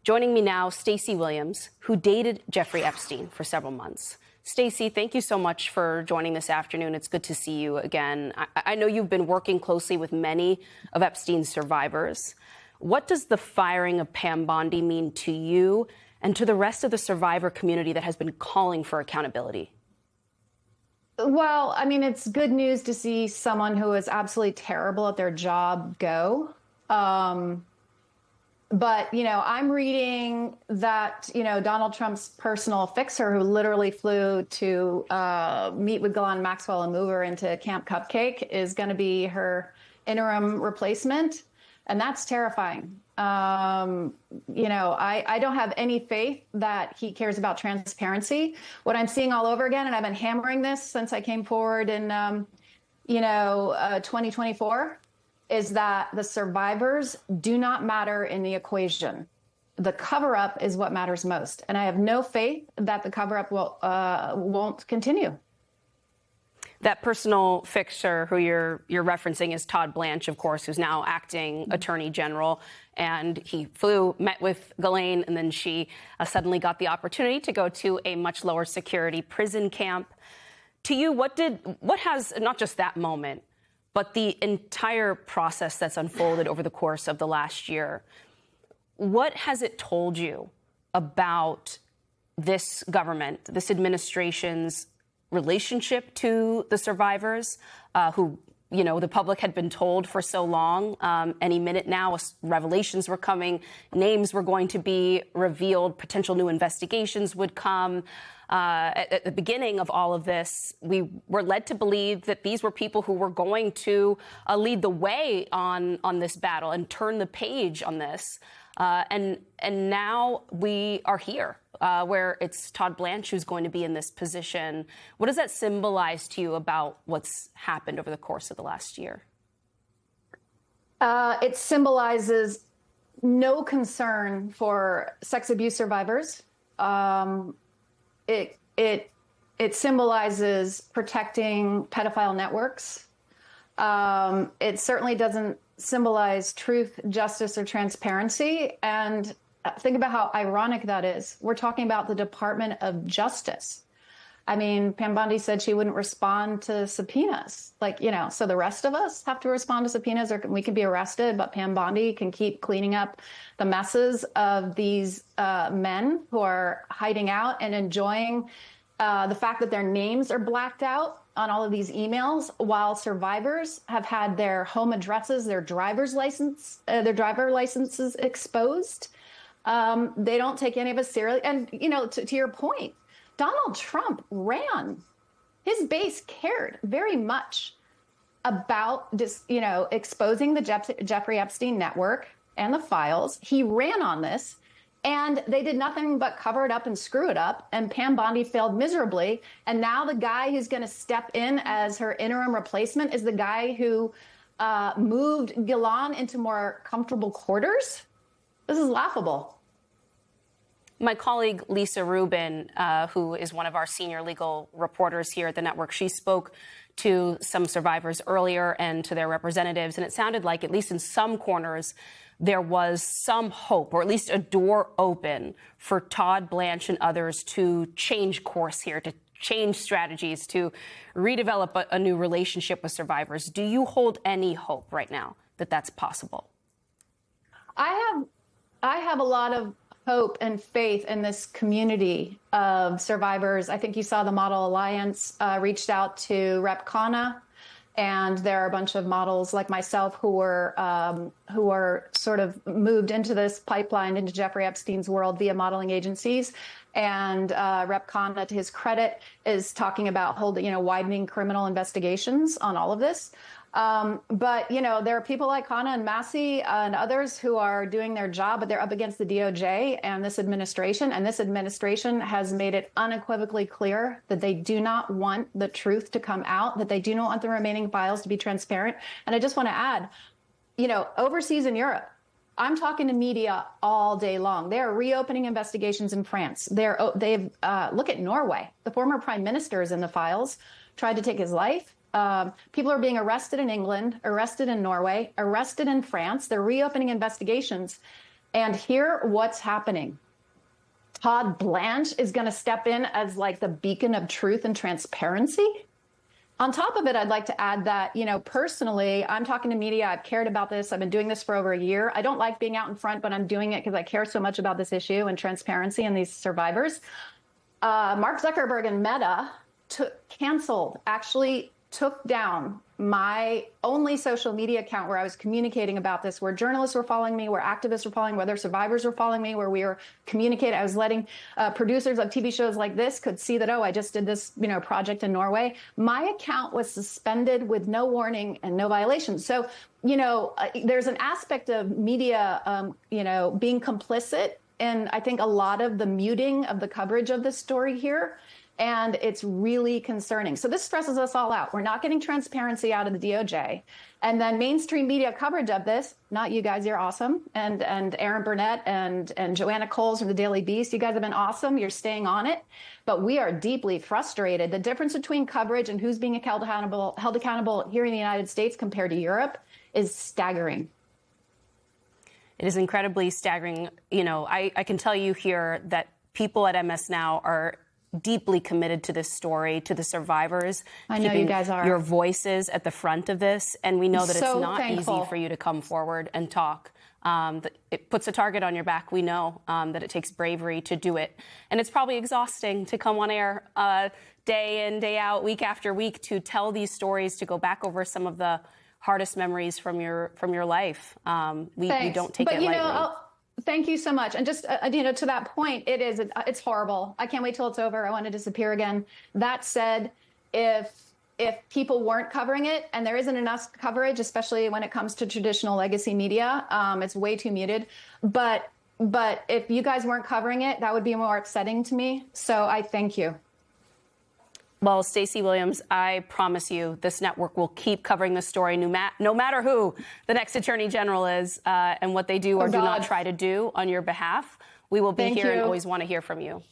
Joining me now, Stacey Williams, who dated Jeffrey Epstein for several months. Stacey, thank you so much for joining this afternoon. It's good to see you again. I know you've been working closely with many of Epstein's survivors. What does the firing of Pam Bondi mean to you and to the rest of the survivor community that has been calling for accountability? Well, I mean, it's good news to see someone who is absolutely terrible at their job go. But, I'm reading that, Donald Trump's personal fixer, who literally flew to meet with Ghislaine Maxwell and move her into Camp Cupcake, is going to be her interim replacement. And that's terrifying. I don't have any faith that he cares about transparency. What I'm seeing all over again, and I've been hammering this since I came forward in, 2024, is that the survivors do not matter in the equation. The cover-up is what matters most. And I have no faith that the cover-up won't continue. That personal fixer who you're referencing is Todd Blanche, of course, who's now acting attorney general. And he flew, met with Ghislaine, and then she suddenly got the opportunity to go to a much lower security prison camp. To you, what has, not just that moment, but the entire process that's unfolded over the course of the last year, what has it told you about this government, this administration's relationship to the survivors who, the public had been told for so long, any minute now, revelations were coming, names were going to be revealed, potential new investigations would come. At the beginning of all of this, we were led to believe that these were people who were going to lead the way on this battle and turn the page on this. And now we are here, where it's Todd Blanche who's going to be in this position. What does that symbolize to you about what's happened over the course of the last year? It symbolizes no concern for sex abuse survivors. It symbolizes protecting pedophile networks. It certainly doesn't symbolize truth, justice, or transparency. And think about how ironic that is. We're talking about the Department of Justice. I mean, Pam Bondi said she wouldn't respond to subpoenas. So the rest of us have to respond to subpoenas, or we can be arrested, but Pam Bondi can keep cleaning up the messes of these men who are hiding out and enjoying the fact that their names are blacked out on all of these emails, while survivors have had their home addresses, their driver licenses exposed. They don't take any of us seriously. And, to your point, Donald Trump ran. His base cared very much about exposing the Jeffrey Epstein network and the files. He ran on this, and they did nothing but cover it up and screw it up. And Pam Bondi failed miserably. And now the guy who's going to step in as her interim replacement is the guy who moved Ghislaine into more comfortable quarters. This is laughable. My colleague, Lisa Rubin, who is one of our senior legal reporters here at the network, she spoke to some survivors earlier and to their representatives, and it sounded like, at least in some corners, there was some hope, or at least a door open for Todd Blanche and others to change course here, to change strategies, to redevelop a new relationship with survivors. Do you hold any hope right now that that's possible? I have a lot of hope and faith in this community of survivors. I think you saw the Model Alliance reached out to Rep. Khanna, and there are a bunch of models like myself who are sort of moved into this pipeline, into Jeffrey Epstein's world via modeling agencies. And Rep. Khanna, to his credit, is talking about widening criminal investigations on all of this. But, there are people like Khanna and Massey and others who are doing their job, but they're up against the DOJ and this administration. And this administration has made it unequivocally clear that they do not want the truth to come out, that they do not want the remaining files to be transparent. And I just want to add, overseas in Europe, I'm talking to media all day long. They are reopening investigations in France. They've look at Norway. The former prime minister is in the files, tried to take his life. People are being arrested in England, arrested in Norway, arrested in France. They're reopening investigations. And here, what's happening? Todd Blanche is going to step in as like the beacon of truth and transparency. On top of it, I'd like to add that, personally, I'm talking to media. I've cared about this. I've been doing this for over a year. I don't like being out in front, but I'm doing it because I care so much about this issue and transparency and these survivors. Mark Zuckerberg and Meta actually took down my only social media account where I was communicating about this, where journalists were following me, where activists were following, where their survivors were following me, where we were communicating. I was letting producers of TV shows like this could see that, I just did this, project in Norway. My account was suspended with no warning and no violation. So, there's an aspect of media, being complicit. And I think a lot of the muting of the coverage of this story here. And it's really concerning. So this stresses us all out. We're not getting transparency out of the DOJ. And then mainstream media coverage of this, not you guys, you're awesome. And Aaron Burnett and Joanna Coles from the Daily Beast, you guys have been awesome. You're staying on it. But we are deeply frustrated. The difference between coverage and who's being held accountable here in the United States compared to Europe is staggering. It is incredibly staggering. I can tell you here that people at MS Now are deeply committed to this story, to the survivors. I know you guys are. Your voices at the front of this, and we know that so it's not thankful. Easy for you to come forward and talk. It puts a target on your back. We know that it takes bravery to do it, and it's probably exhausting to come on air day in, day out, week after week to tell these stories, to go back over some of the hardest memories from your life. We don't take it lightly. Thank you so much. And just, to that point, it's horrible. I can't wait till it's over. I want to disappear again. That said, if people weren't covering it, and there isn't enough coverage, especially when it comes to traditional legacy media, it's way too muted. But if you guys weren't covering it, that would be more upsetting to me. So I thank you. Well, Stacey Williams, I promise you this network will keep covering this story no matter who the next attorney general is and what they do or do not try to do on your behalf. We will be here and always want to hear from you.